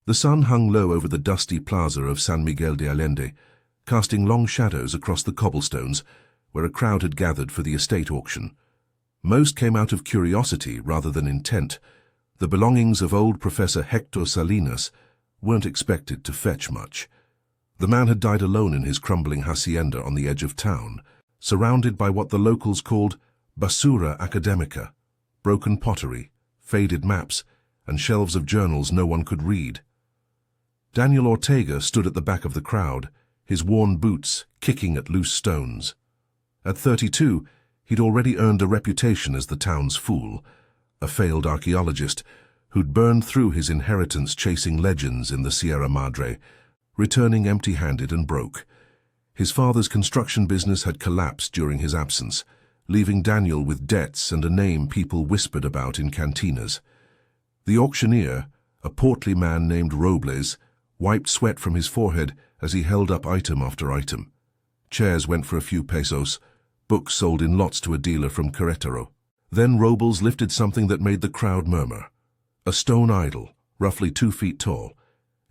The sun hung low over the dusty plaza of San Miguel de Allende, casting long shadows across the cobblestones where a crowd had gathered for the estate auction. Most came out of curiosity rather than intent. The belongings of old Professor Hector Salinas weren't expected to fetch much. The man had died alone in his crumbling hacienda on the edge of town, surrounded by what the locals called basura academica, broken pottery, faded maps, and shelves of journals no one could read. Daniel Ortega stood at the back of the crowd, his worn boots kicking at loose stones. At 32, he'd already earned a reputation as the town's fool, a failed archaeologist who'd burned through his inheritance chasing legends in the Sierra Madre, returning empty-handed and broke. His father's construction business had collapsed during his absence, leaving Daniel with debts and a name people whispered about in cantinas. The auctioneer, a portly man named Robles, wiped sweat from his forehead as he held up item after item. Chairs went for a few pesos, books sold in lots to a dealer from Querétaro. Then Robles lifted something that made the crowd murmur. A stone idol, roughly 2 feet tall,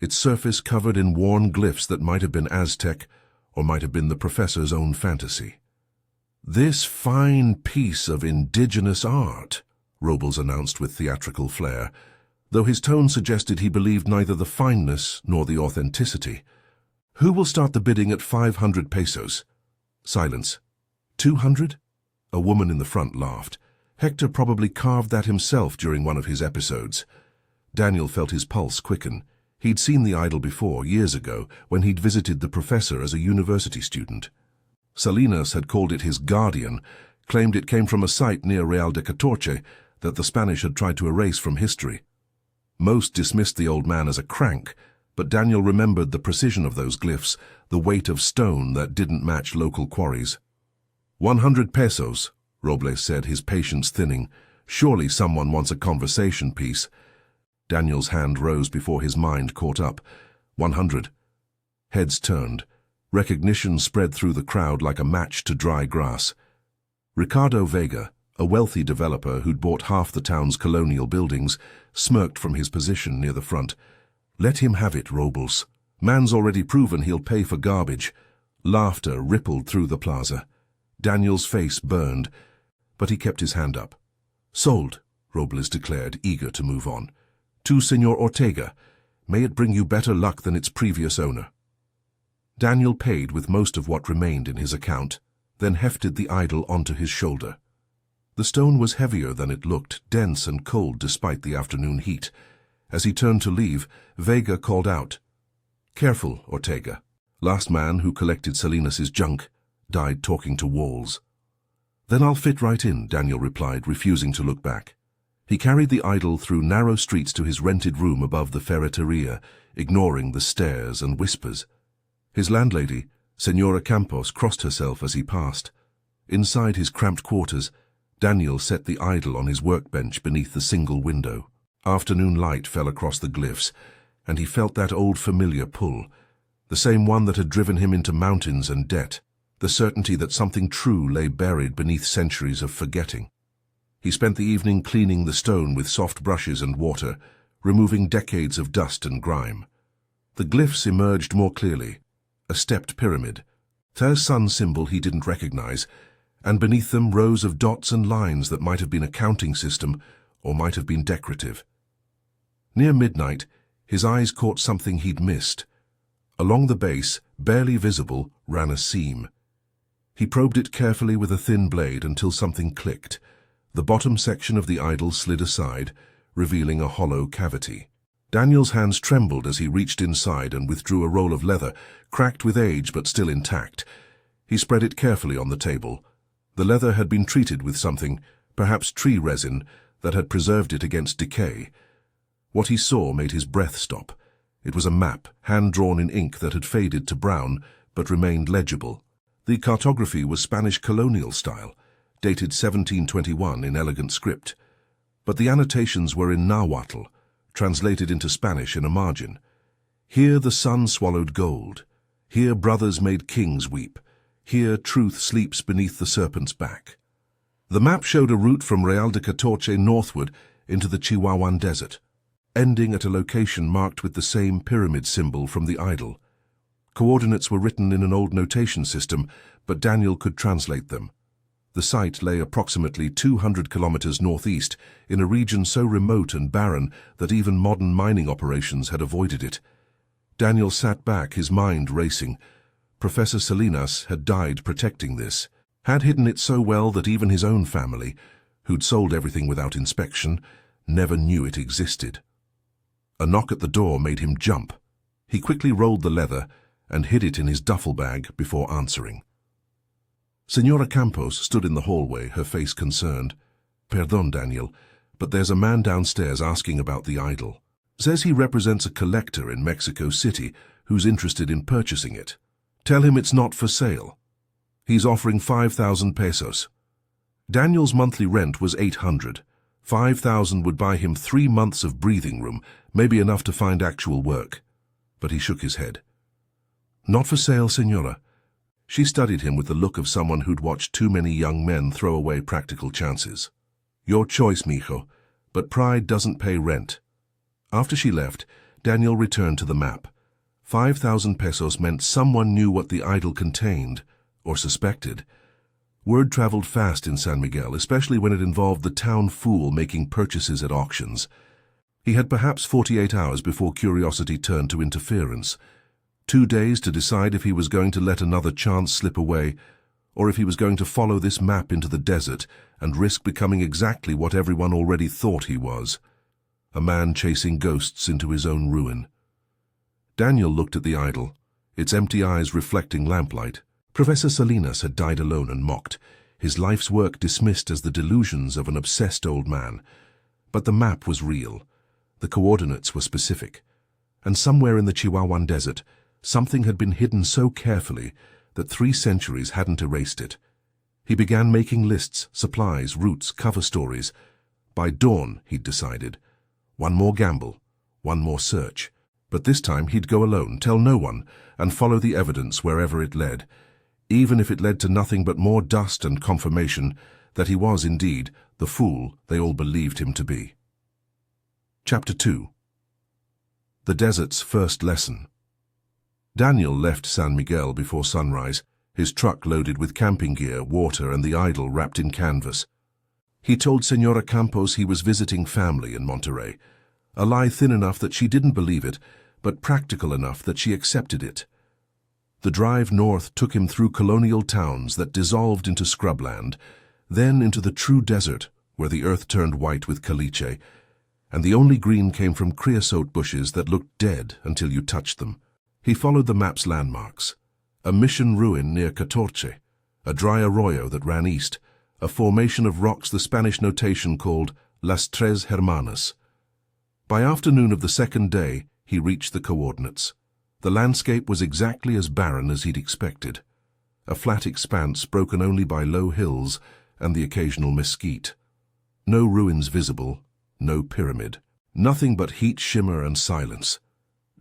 its surface covered in worn glyphs that might have been Aztec or might have been the professor's own fantasy. "This fine piece of indigenous art," Robles announced with theatrical flair, though his tone suggested he believed neither the fineness nor the authenticity. "Who will start the bidding at 500 pesos? Silence. 200? A woman in the front laughed. Hector probably carved that himself during one of his episodes. Daniel felt his pulse quicken. He'd seen the idol before, years ago, when he'd visited the professor as a university student. Salinas had called it his guardian, claimed it came from a site near Real de Catorce that the Spanish had tried to erase from history. Most dismissed the old man as a crank, but Daniel remembered the precision of those glyphs, the weight of stone that didn't match local quarries. 100 pesos, Robles said, his patience thinning. Surely someone wants a conversation piece. Daniel's hand rose before his mind caught up. 100. Heads turned. Recognition spread through the crowd like a match to dry grass. Ricardo Vega, a wealthy developer who'd bought half the town's colonial buildings, smirked from his position near the front. "Let him have it, Robles. Man's already proven he'll pay for garbage." Laughter rippled through the plaza. Daniel's face burned, but he kept his hand up. "Sold," Robles declared, eager to move on. "To Senor Ortega. May it bring you better luck than its previous owner." Daniel paid with most of what remained in his account, then hefted the idol onto his shoulder. The stone was heavier than it looked, dense and cold despite the afternoon heat. As he turned to leave, Vega called out, "Careful, Ortega. Last man who collected Salinas's junk died talking to walls." "Then I'll fit right in," Daniel replied, refusing to look back. He carried the idol through narrow streets to his rented room above the ferreteria, ignoring the stares and whispers. His landlady, Senora Campos, crossed herself as he passed. Inside his cramped quarters, Daniel set the idol on his workbench beneath the single window. Afternoon light fell across the glyphs, and he felt that old familiar pull, the same one that had driven him into mountains and debt, the certainty that something true lay buried beneath centuries of forgetting. He spent the evening cleaning the stone with soft brushes and water, removing decades of dust and grime. The glyphs emerged more clearly, a stepped pyramid, their sun symbol he didn't recognize, and beneath them rows of dots and lines that might have been a counting system or might have been decorative. Near midnight, his eyes caught something he'd missed. Along the base, barely visible, ran a seam. He probed it carefully with a thin blade until something clicked. The bottom section of the idol slid aside, revealing a hollow cavity. Daniel's hands trembled as he reached inside and withdrew a roll of leather, cracked with age but still intact. He spread it carefully on the table. The leather had been treated with something, perhaps tree resin, that had preserved it against decay. What he saw made his breath stop. It was a map, hand-drawn in ink that had faded to brown, but remained legible. The cartography was Spanish colonial style, dated 1721 in elegant script. But the annotations were in Nahuatl, translated into Spanish in a margin. Here the sun swallowed gold. Here brothers made kings weep. Here truth sleeps beneath the serpent's back. The map showed a route from Real de Catorce northward into the Chihuahuan Desert. ending at a location marked with the same pyramid symbol from the idol. Coordinates were written in an old notation system, but Daniel could translate them. The site lay approximately 200 kilometers northeast, in a region so remote and barren that even modern mining operations had avoided it. Daniel sat back, his mind racing. Professor Salinas had died protecting this, had hidden it so well that even his own family, who'd sold everything without inspection, never knew it existed. A knock at the door made him jump. He quickly rolled the leather and hid it in his duffel bag before answering. Senora Campos stood in the hallway, her face concerned. "Perdón, Daniel, but there's a man downstairs asking about the idol. Says he represents a collector in Mexico City who's interested in purchasing it. Tell him it's not for sale. He's offering 5,000 pesos. Daniel's monthly rent was 800. 5,000 would buy him 3 months of breathing room, maybe enough to find actual work." But he shook his head. "Not for sale, senora." She studied him with the look of someone who'd watched too many young men throw away practical chances. "Your choice, mijo, but pride doesn't pay rent." After she left, Daniel returned to the map. 5,000 pesos meant someone knew what the idol contained, or suspected. Word traveled fast in San Miguel, especially when it involved the town fool making purchases at auctions. He had perhaps 48 hours before curiosity turned to interference. 2 days to decide if he was going to let another chance slip away, or if he was going to follow this map into the desert and risk becoming exactly what everyone already thought he was, a man chasing ghosts into his own ruin. Daniel looked at the idol, its empty eyes reflecting lamplight. Professor Salinas had died alone and mocked, his life's work dismissed as the delusions of an obsessed old man. But the map was real, the coordinates were specific, and somewhere in the Chihuahuan desert, something had been hidden so carefully that 3 centuries hadn't erased it. He began making lists, supplies, routes, cover stories. By dawn, he'd decided. One more gamble, one more search. But this time he'd go alone, tell no one, and follow the evidence wherever it led, even if it led to nothing but more dust and confirmation that he was indeed the fool they all believed him to be. Chapter 2. The Desert's First Lesson. Daniel left San Miguel before sunrise, his truck loaded with camping gear, water, and the idol wrapped in canvas. He told Senora Campos he was visiting family in Monterrey, a lie thin enough that she didn't believe it, but practical enough that she accepted it. The drive north took him through colonial towns that dissolved into scrubland, then into the true desert, where the earth turned white with caliche, and the only green came from creosote bushes that looked dead until you touched them. He followed the map's landmarks. A mission ruin near Catorce, a dry arroyo that ran east, a formation of rocks the Spanish notation called Las Tres Hermanas. By afternoon of the second day, he reached the coordinates. The landscape was exactly as barren as he'd expected. A flat expanse broken only by low hills and the occasional mesquite. No ruins visible, no pyramid. Nothing but heat, shimmer, and silence.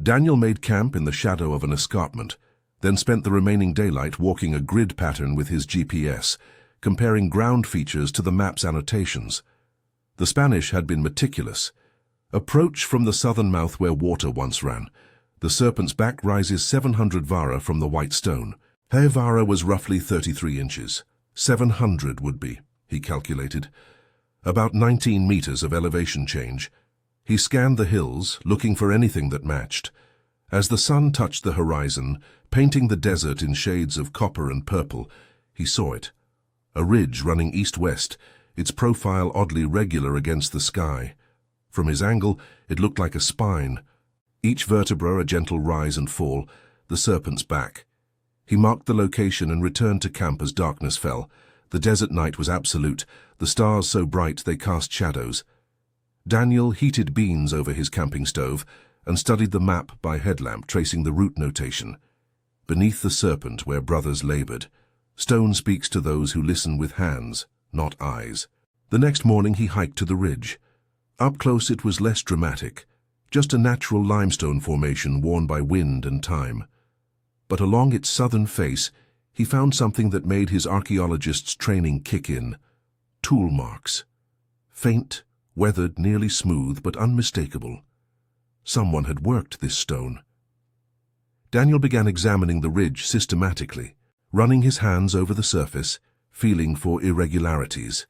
Daniel made camp in the shadow of an escarpment, then spent the remaining daylight walking a grid pattern with his GPS, comparing ground features to the map's annotations. The Spanish had been meticulous. Approach from the southern mouth where water once ran. The serpent's back rises 700 vara from the white stone. Her vara was roughly 33 inches. 700 would be, he calculated. About 19 meters of elevation change. He scanned the hills, looking for anything that matched. As the sun touched the horizon, painting the desert in shades of copper and purple, he saw it. A ridge running east-west, its profile oddly regular against the sky. From his angle, it looked like a spine. Each vertebra a gentle rise and fall, the serpent's back. He marked the location and returned to camp as darkness fell. The desert night was absolute, the stars so bright they cast shadows. Daniel heated beans over his camping stove and studied the map by headlamp, tracing the route notation. Beneath the serpent where brothers labored. Stone speaks to those who listen with hands, not eyes. The next morning he hiked to the ridge. Up close it was less dramatic, just a natural limestone formation worn by wind and time. But along its southern face, he found something that made his archaeologist's training kick in. Tool marks. Faint, weathered, nearly smooth, but unmistakable. Someone had worked this stone. Daniel began examining the ridge systematically, running his hands over the surface, feeling for irregularities.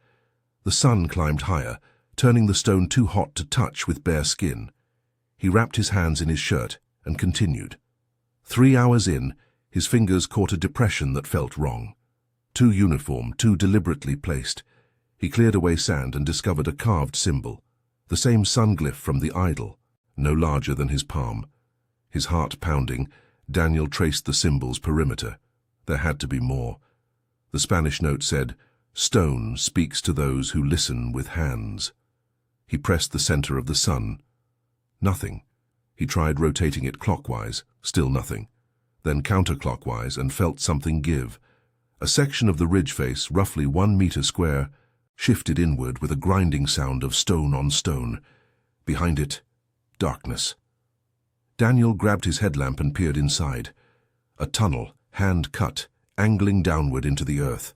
The sun climbed higher, turning the stone too hot to touch with bare skin. He wrapped his hands in his shirt and continued. 3 hours in, his fingers caught a depression that felt wrong. Too uniform, too deliberately placed. He cleared away sand and discovered a carved symbol, the same sun glyph from the idol, no larger than his palm. His heart pounding, Daniel traced the symbol's perimeter. There had to be more. The Spanish note said, "Stone speaks to those who listen with hands." He pressed the center of the sun. Nothing. He tried rotating it clockwise, still nothing. Then counterclockwise and felt something give. A section of the ridge face, roughly 1 meter square, shifted inward with a grinding sound of stone on stone. Behind it, darkness. Daniel grabbed his headlamp and peered inside. A tunnel, hand-cut, angling downward into the earth.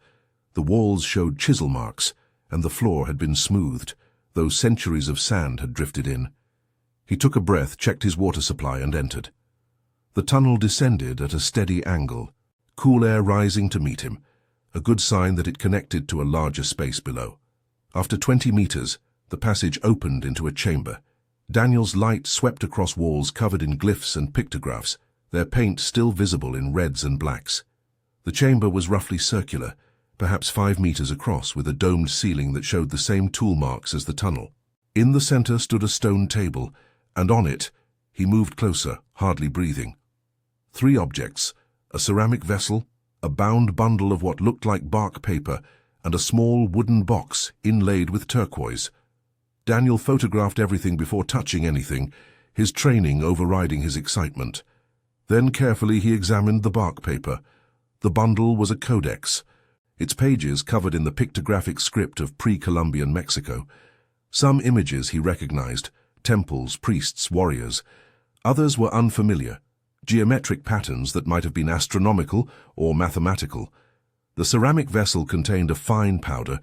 The walls showed chisel marks, and the floor had been smoothed, though centuries of sand had drifted in. He took a breath, checked his water supply, and entered. The tunnel descended at a steady angle, cool air rising to meet him, a good sign that it connected to a larger space below. After 20 meters, the passage opened into a chamber. Daniel's light swept across walls covered in glyphs and pictographs, their paint still visible in reds and blacks. The chamber was roughly circular, perhaps 5 meters across, with a domed ceiling that showed the same tool marks as the tunnel. In the center stood a stone table, and on it, he moved closer, hardly breathing. 3 objects, a ceramic vessel, a bound bundle of what looked like bark paper, and a small wooden box inlaid with turquoise. Daniel photographed everything before touching anything, his training overriding his excitement. Then carefully he examined the bark paper. The bundle was a codex, its pages covered in the pictographic script of pre-Columbian Mexico. Some images he recognized, temples, priests, warriors. Others were unfamiliar, geometric patterns that might have been astronomical or mathematical. The ceramic vessel contained a fine powder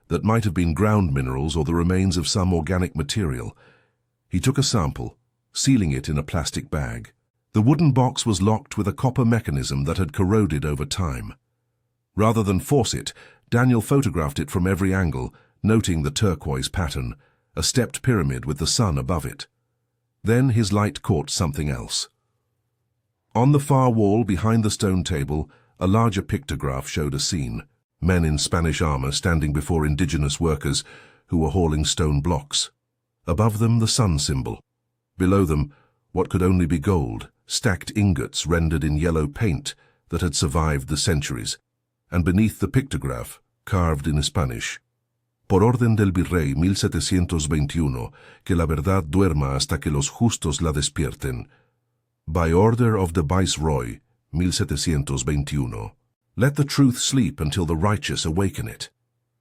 that might have been ground minerals or the remains of some organic material. He took a sample, sealing it in a plastic bag. The wooden box was locked with a copper mechanism that had corroded over time. Rather than force it, Daniel photographed it from every angle, noting the turquoise pattern, a stepped pyramid with the sun above it. Then his light caught something else. On the far wall behind the stone table, a larger pictograph showed a scene. Men in Spanish armor standing before indigenous workers who were hauling stone blocks. Above them, the sun symbol. Below them, what could only be gold, stacked ingots rendered in yellow paint that had survived the centuries. And beneath the pictograph, carved in Spanish, "Por orden del virrey 1721, que la verdad duerma hasta que los justos la despierten. By order of the viceroy, 1721. Let the truth sleep until the righteous awaken it."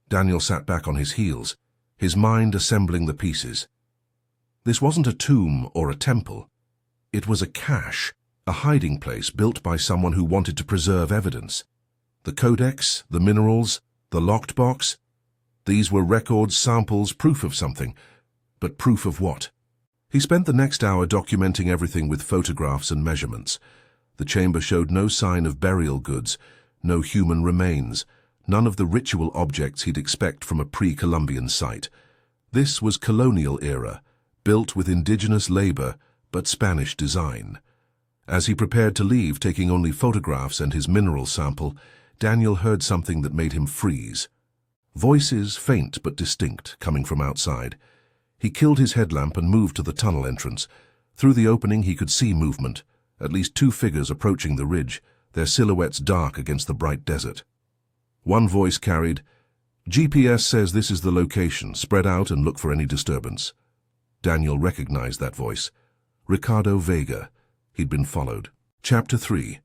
Daniel sat back on his heels, his mind assembling the pieces. This wasn't a tomb or a temple. It was a cache, a hiding place built by someone who wanted to preserve evidence. The codex, the minerals, the locked box, these were records, samples, proof of something. But proof of what? He spent the next hour documenting everything with photographs and measurements. The chamber showed no sign of burial goods, no human remains, none of the ritual objects he'd expect from a pre-Columbian site. This was colonial era, built with indigenous labor but Spanish design. As he prepared to leave, taking only photographs and his mineral sample, Daniel heard something that made him freeze. Voices, faint but distinct, coming from outside. He killed his headlamp and moved to the tunnel entrance. Through the opening he could see movement, at least 2 figures approaching the ridge, their silhouettes dark against the bright desert. One voice carried, "GPS says this is the location. Spread out and look for any disturbance." Daniel recognized that voice. Ricardo Vega. He'd been followed. Chapter 3.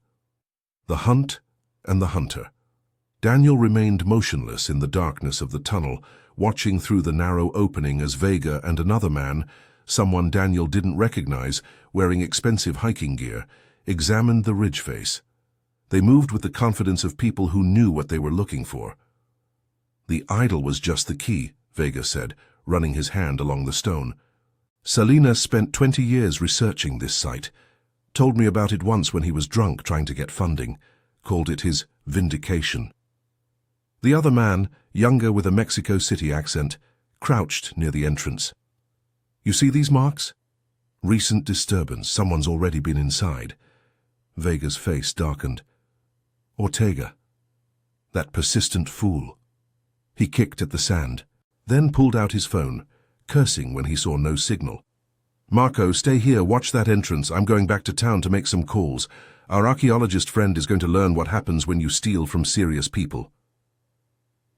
The Hunt and the Hunter. Daniel remained motionless in the darkness of the tunnel, watching through the narrow opening as Vega and another man, someone Daniel didn't recognize, wearing expensive hiking gear, examined the ridge face. They moved with the confidence of people who knew what they were looking for. "The idol was just the key," Vega said, running his hand along the stone. Salinas spent 20 years researching this site, told me about it once when he was drunk trying to get funding, called it his vindication. The other man, younger with a Mexico City accent, crouched near the entrance. You see these marks? Recent disturbance, someone's already been inside. Vega's face darkened. Ortega. That persistent fool. He kicked at the sand, then pulled out his phone, cursing when he saw no signal. Marco, stay here, watch that entrance. I'm going back to town to make some calls. Our archaeologist friend is going to learn what happens when you steal from serious people.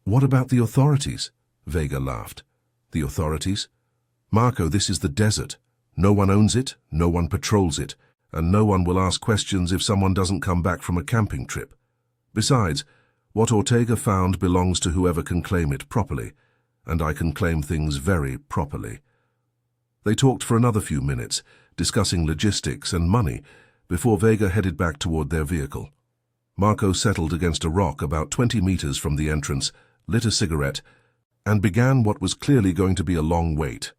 What about the authorities? Vega laughed. The authorities? Marco, this is the desert. No one owns it, no one patrols it, and no one will ask questions if someone doesn't come back from a camping trip. Besides, what Ortega found belongs to whoever can claim it properly, and I can claim things very properly. They talked for another few minutes, discussing logistics and money, before Vega headed back toward their vehicle. Marco settled against a rock about 20 meters from the entrance, lit a cigarette, and began what was clearly going to be a long wait.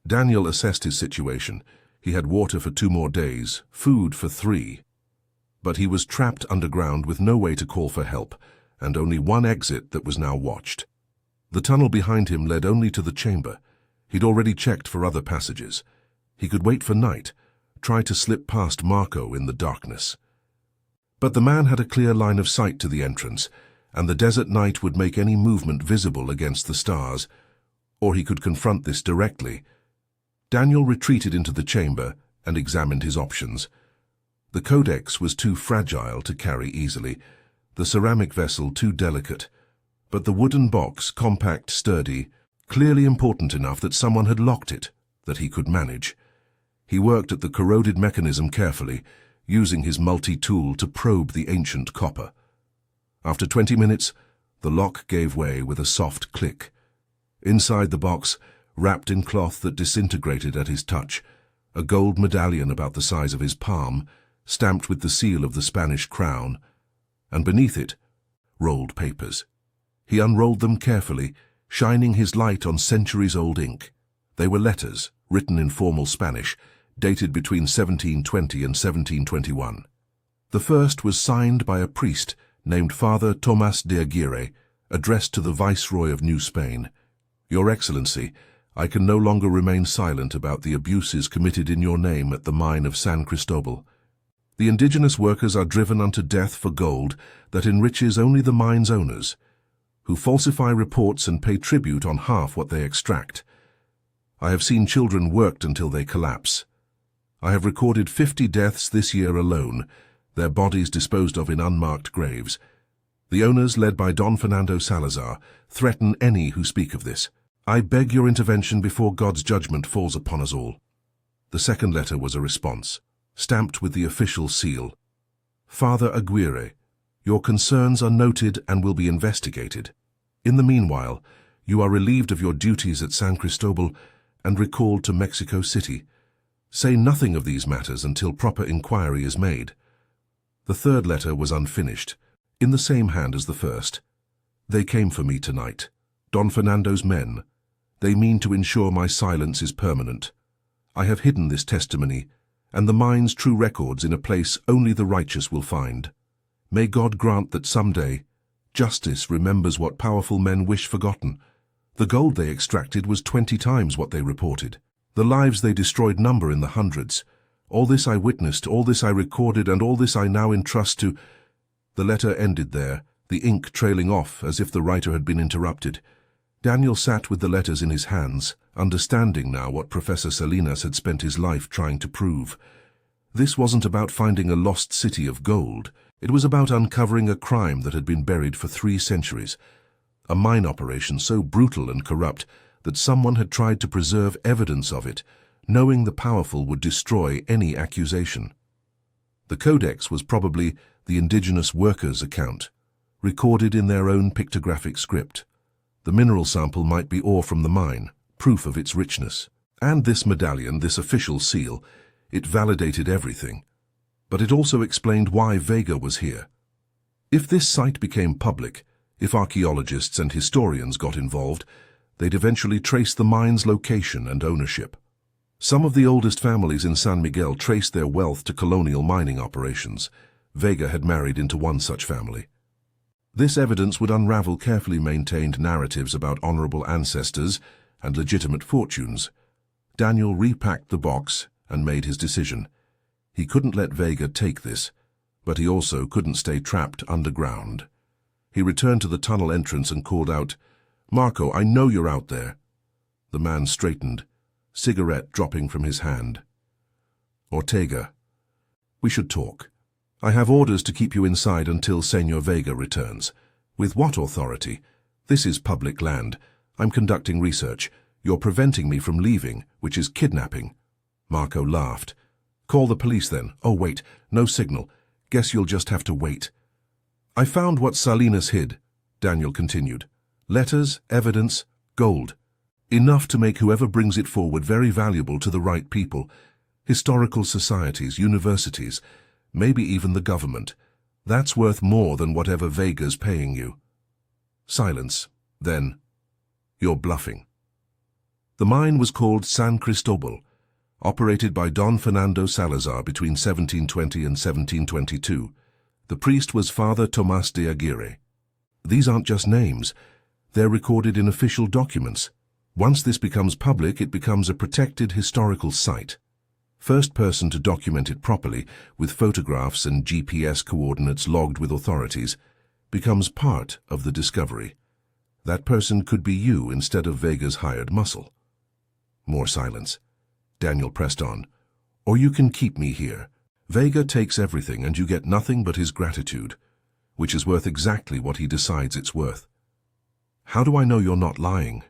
Daniel assessed his situation. He had water for 2 more days, food for 3. But he was trapped underground with no way to call for help, and only one exit that was now watched. The tunnel behind him led only to the chamber. He'd already checked for other passages. He could wait for night, try to slip past Marco in the darkness. But the man had a clear line of sight to the entrance, and the desert night would make any movement visible against the stars, or he could confront this directly. Daniel retreated into the chamber and examined his options. The codex was too fragile to carry easily, the ceramic vessel too delicate, but the wooden box, compact, sturdy, clearly important enough that someone had locked it, that he could manage. He worked at the corroded mechanism carefully, using his multi-tool to probe the ancient copper. After 20 minutes, the lock gave way with a soft click. Inside the box, wrapped in cloth that disintegrated at his touch, a gold medallion about the size of his palm, stamped with the seal of the Spanish crown, and beneath it, rolled papers. He unrolled them carefully, shining his light on centuries-old ink. They were letters, written in formal Spanish, dated between 1720 and 1721. The first was signed by a priest named Father Tomás de Aguirre, addressed to the Viceroy of New Spain. Your Excellency, I can no longer remain silent about the abuses committed in your name at the mine of San Cristobal. The indigenous workers are driven unto death for gold that enriches only the mine's owners, who falsify reports and pay tribute on half what they extract. I have seen children worked until they collapse. I have recorded 50 deaths this year alone, their bodies disposed of in unmarked graves. The owners, led by Don Fernando Salazar, threaten any who speak of this. I beg your intervention before God's judgment falls upon us all. The second letter was a response, stamped with the official seal. Father Aguirre, your concerns are noted and will be investigated. In the meanwhile, you are relieved of your duties at San Cristobal and recalled to Mexico City. Say nothing of these matters until proper inquiry is made. The third letter was unfinished, in the same hand as the first. They came for me tonight, Don Fernando's men. They mean to ensure my silence is permanent. I have hidden this testimony, and the mine's true records in a place only the righteous will find. May God grant that someday justice remembers what powerful men wish forgotten. The gold they extracted was 20 times what they reported. The lives they destroyed number in the hundreds. All this I witnessed, all this I recorded, and all this I now entrust to... The letter ended there, the ink trailing off as if the writer had been interrupted. Daniel sat with the letters in his hands, understanding now what Professor Salinas had spent his life trying to prove. This wasn't about finding a lost city of gold. It was about uncovering a crime that had been buried for 3 centuries. A mine operation so brutal and corrupt that someone had tried to preserve evidence of it, knowing the powerful would destroy any accusation. The codex was probably the indigenous workers' account, recorded in their own pictographic script. The mineral sample might be ore from the mine, proof of its richness. And this medallion, this official seal, it validated everything. But it also explained why Vega was here. If this site became public, if archaeologists and historians got involved, they'd eventually trace the mine's location and ownership. Some of the oldest families in San Miguel traced their wealth to colonial mining operations. Vega had married into one such family. This evidence would unravel carefully maintained narratives about honorable ancestors and legitimate fortunes. Daniel repacked the box and made his decision. He couldn't let Vega take this, but he also couldn't stay trapped underground. He returned to the tunnel entrance and called out, "Marco, I know you're out there." The man straightened, cigarette dropping from his hand. "Ortega, we should talk. I have orders to keep you inside until Senor Vega returns." "With what authority? This is public land. I'm conducting research. You're preventing me from leaving, which is kidnapping." Marco laughed. "Call the police then." "Oh, wait, no signal. Guess you'll just have to wait." "I found what Salinas hid," Daniel continued. "Letters, evidence, gold. Enough to make whoever brings it forward very valuable to the right people. Historical societies, universities, maybe even the government. That's worth more than whatever Vega's paying you." Silence. Then, "You're bluffing." The mine was called San Cristobal, operated by Don Fernando Salazar between 1720 and 1722. The priest was Father Tomás de Aguirre. These aren't just names. They're recorded in official documents. Once this becomes public, it becomes a protected historical site. First person to document it properly, with photographs and GPS coordinates logged with authorities, becomes part of the discovery. That person could be you instead of Vega's hired muscle. More silence. Daniel pressed on. "Or you can keep me here. Vega takes everything and you get nothing but his gratitude, which is worth exactly what he decides it's worth." "How do I know you're not lying?"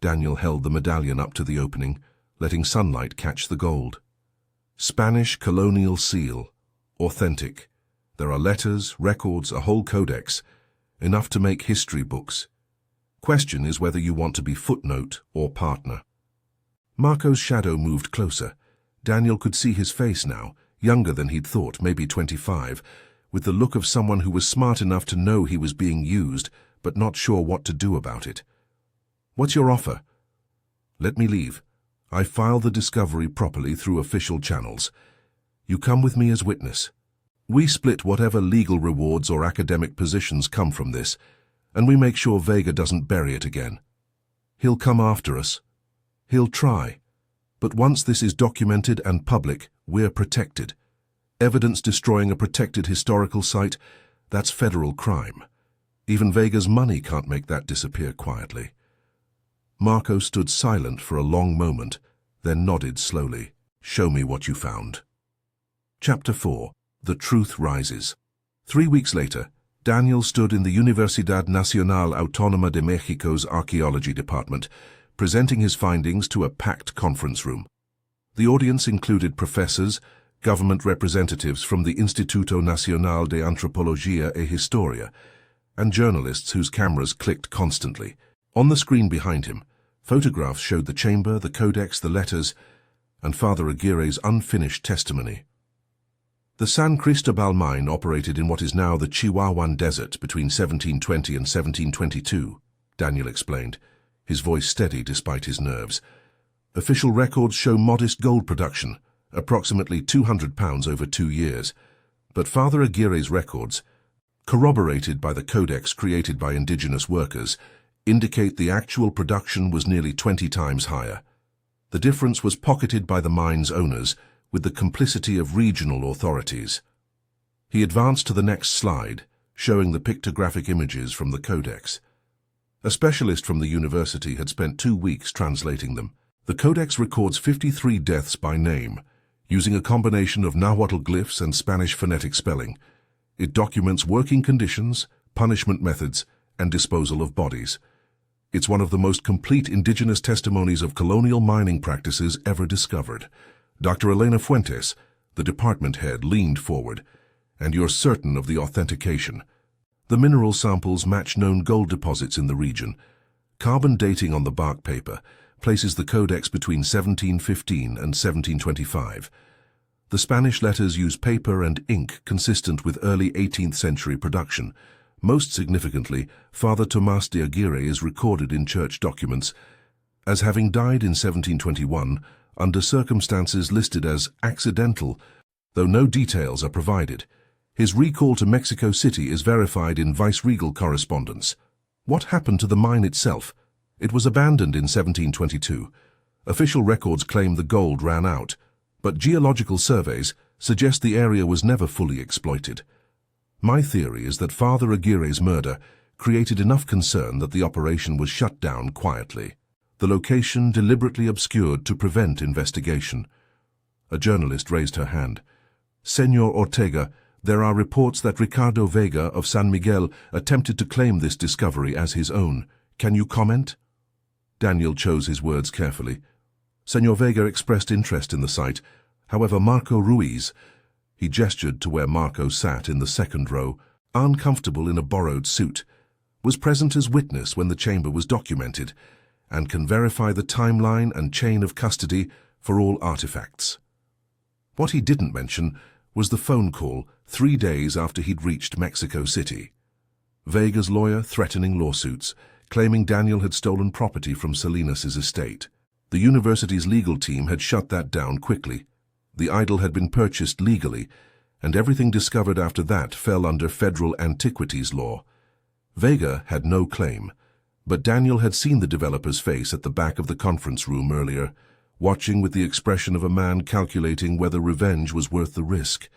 Daniel held the medallion up to the opening, letting sunlight catch the gold. Spanish colonial seal. Authentic. There are letters, records, a whole codex, enough to make history books. Question is whether you want to be footnote or partner. Marco's shadow moved closer. Daniel could see his face now, younger than he'd thought, maybe 25, with the look of someone who was smart enough to know he was being used, but not sure what to do about it. "What's your offer?" "Let me leave. I file the discovery properly through official channels. You come with me as witness. We split whatever legal rewards or academic positions come from this, and we make sure Vega doesn't bury it again. He'll come after us. He'll try. But once this is documented and public, we're protected. Evidence destroying a protected historical site, that's federal crime. Even Vega's money can't make that disappear quietly." Marco stood silent for a long moment, then nodded slowly. "Show me what you found." Chapter 4. The Truth Rises. 3 weeks later, Daniel stood in the Universidad Nacional Autónoma de Mexico's archaeology department, presenting his findings to a packed conference room. The audience included professors, government representatives from the Instituto Nacional de Antropología e Historia, and journalists whose cameras clicked constantly. On the screen behind him, photographs showed the chamber, the codex, the letters, and Father Aguirre's unfinished testimony. The San Cristobal mine operated in what is now the Chihuahuan Desert between 1720 and 1722, Daniel explained, his voice steady despite his nerves. Official records show modest gold production, approximately 200 pounds over 2 years, but Father Aguirre's records, corroborated by the codex created by indigenous workers, indicate the actual production was nearly 20 times higher. The difference was pocketed by the mine's owners, with the complicity of regional authorities. He advanced to the next slide, showing the pictographic images from the codex. A specialist from the university had spent 2 weeks translating them. The codex records 53 deaths by name, using a combination of Nahuatl glyphs and Spanish phonetic spelling. It documents working conditions, punishment methods, and disposal of bodies. It's one of the most complete indigenous testimonies of colonial mining practices ever discovered. Dr. Elena Fuentes, the department head, leaned forward. "And you're certain of the authentication?" The mineral samples match known gold deposits in the region. Carbon dating on the bark paper places the codex between 1715 and 1725. The Spanish letters use paper and ink consistent with early 18th century production. Most significantly, Father Tomás de Aguirre is recorded in church documents as having died in 1721 under circumstances listed as accidental, though no details are provided. His recall to Mexico City is verified in viceregal correspondence. What happened to the mine itself? It was abandoned in 1722. Official records claim the gold ran out, but geological surveys suggest the area was never fully exploited. My theory is that Father Aguirre's murder created enough concern that the operation was shut down quietly. The location deliberately obscured to prevent investigation. A journalist raised her hand. Senor Ortega, there are reports that Ricardo Vega of San Miguel attempted to claim this discovery as his own. Can you comment? Daniel chose his words carefully. Senor Vega expressed interest in the site. However, Marco Ruiz, he gestured to where Marco sat in the second row, uncomfortable in a borrowed suit, was present as witness when the chamber was documented, and can verify the timeline and chain of custody for all artifacts. What he didn't mention was the phone call 3 days after he'd reached Mexico City. Vega's lawyer threatening lawsuits, claiming Daniel had stolen property from Salinas' estate. The university's legal team had shut that down quickly. The idol had been purchased legally, and everything discovered after that fell under federal antiquities law. Vega had no claim, but Daniel had seen the developer's face at the back of the conference room earlier, watching with the expression of a man calculating whether revenge was worth the risk.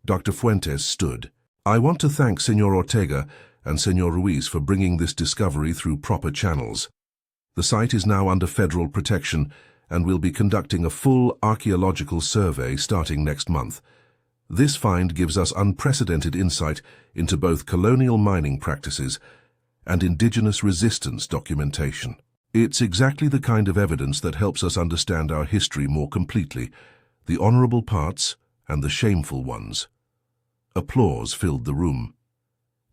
Dr. Fuentes stood. I want to thank Senor Ortega and Senor Ruiz for bringing this discovery through proper channels. The site is now under federal protection, and we'll be conducting a full archaeological survey starting next month. This find gives us unprecedented insight into both colonial mining practices and indigenous resistance documentation. It's exactly the kind of evidence that helps us understand our history more completely, the honorable parts and the shameful ones. Applause filled the room.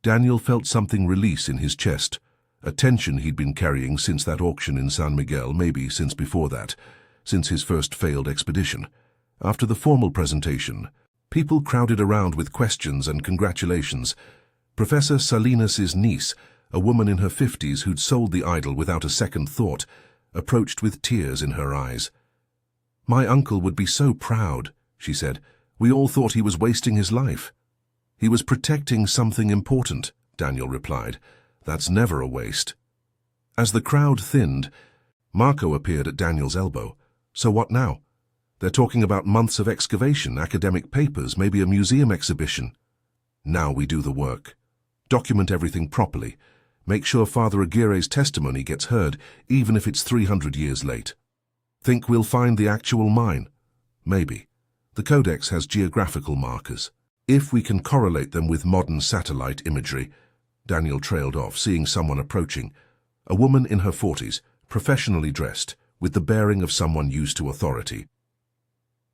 Daniel felt something release in his chest, a tension he'd been carrying since that auction in San Miguel, maybe since before that, since his first failed expedition. After the formal presentation, people crowded around with questions and congratulations. Professor Salinas' niece, a woman in her 50s who'd sold the idol without a second thought, approached with tears in her eyes. My uncle would be so proud, she said. We all thought he was wasting his life. He was protecting something important, Daniel replied. That's never a waste. As the crowd thinned, Marco appeared at Daniel's elbow. So what now? They're talking about months of excavation, academic papers, maybe a museum exhibition. Now we do the work. Document everything properly. Make sure Father Aguirre's testimony gets heard, even if it's 300 years late. Think we'll find the actual mine? Maybe. The Codex has geographical markers. If we can correlate them with modern satellite imagery. Daniel trailed off, seeing someone approaching. A woman in her 40s, professionally dressed, with the bearing of someone used to authority.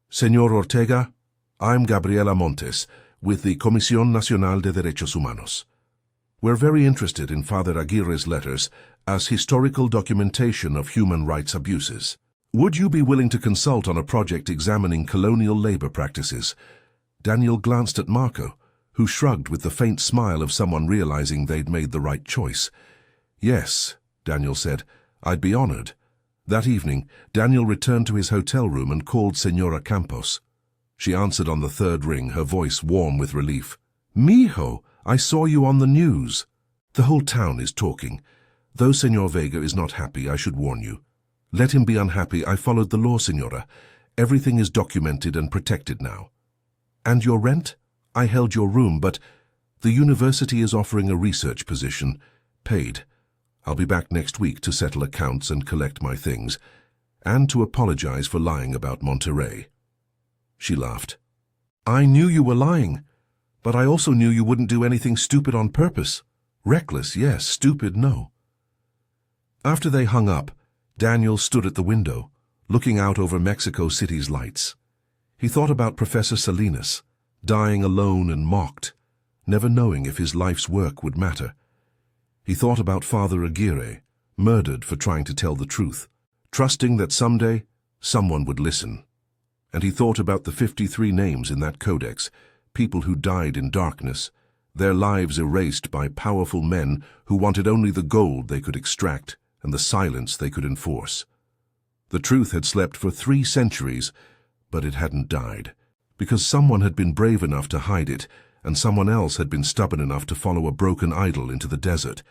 Senor Ortega, I'm Gabriela Montes, with the Comisión Nacional de Derechos Humanos. We're very interested in Father Aguirre's letters as historical documentation of human rights abuses. Would you be willing to consult on a project examining colonial labor practices? Daniel glanced at Marco, who shrugged with the faint smile of someone realizing they'd made the right choice. Yes, Daniel said, I'd be honored. That evening, Daniel returned to his hotel room and called Senora Campos. She answered on the third ring, her voice warm with relief. Mijo, I saw you on the news. The whole town is talking. Though Senor Vega is not happy, I should warn you. Let him be unhappy. I followed the law, Senora. Everything is documented and protected now. And your rent? I held your room, but the university is offering a research position, paid. I'll be back next week to settle accounts and collect my things, and to apologize for lying about Monterrey. She laughed. I knew you were lying, but I also knew you wouldn't do anything stupid on purpose. Reckless, yes, stupid, no. After they hung up, Daniel stood at the window, looking out over Mexico City's lights. He thought about Professor Salinas, dying alone and mocked, never knowing if his life's work would matter. He thought about Father Aguirre, murdered for trying to tell the truth, trusting that someday someone would listen. And he thought about the 53 names in that codex, people who died in darkness, their lives erased by powerful men who wanted only the gold they could extract and the silence they could enforce. The truth had slept for 3 centuries, but it hadn't died, because someone had been brave enough to hide it, and someone else had been stubborn enough to follow a broken idol into the desert.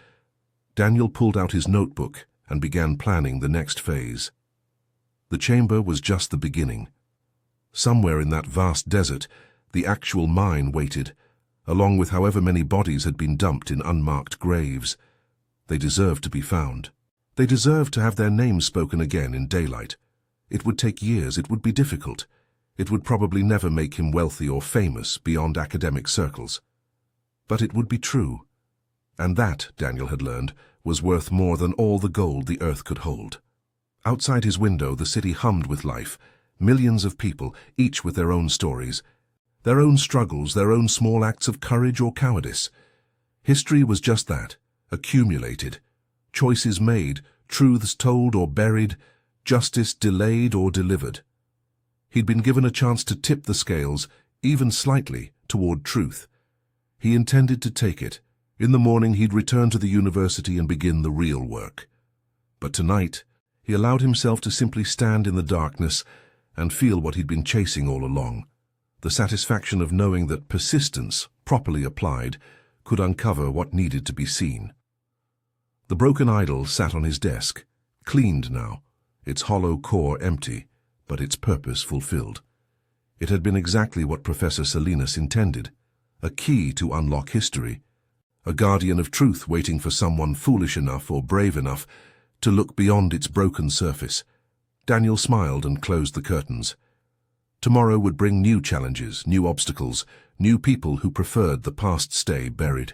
Daniel pulled out his notebook and began planning the next phase. The chamber was just the beginning. Somewhere in that vast desert, the actual mine waited, along with however many bodies had been dumped in unmarked graves. They deserved to be found. They deserved to have their names spoken again in daylight. It would take years, it would be difficult. It would probably never make him wealthy or famous beyond academic circles. But it would be true. And that, Daniel had learned, was worth more than all the gold the earth could hold. Outside his window, the city hummed with life. Millions of people, each with their own stories, their own struggles, their own small acts of courage or cowardice. History was just that, accumulated. Choices made, truths told or buried, justice delayed or delivered. He'd been given a chance to tip the scales, even slightly, toward truth. He intended to take it. In the morning he'd return to the university and begin the real work. But tonight, he allowed himself to simply stand in the darkness and feel what he'd been chasing all along, the satisfaction of knowing that persistence, properly applied, could uncover what needed to be seen. The broken idol sat on his desk, cleaned now, its hollow core empty, but its purpose fulfilled. It had been exactly what Professor Salinas intended, a key to unlock history, a guardian of truth waiting for someone foolish enough or brave enough to look beyond its broken surface. Daniel smiled and closed the curtains. Tomorrow would bring new challenges, new obstacles, new people who preferred the past stay buried.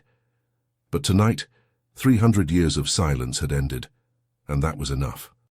But tonight, 300 years of silence had ended, and that was enough.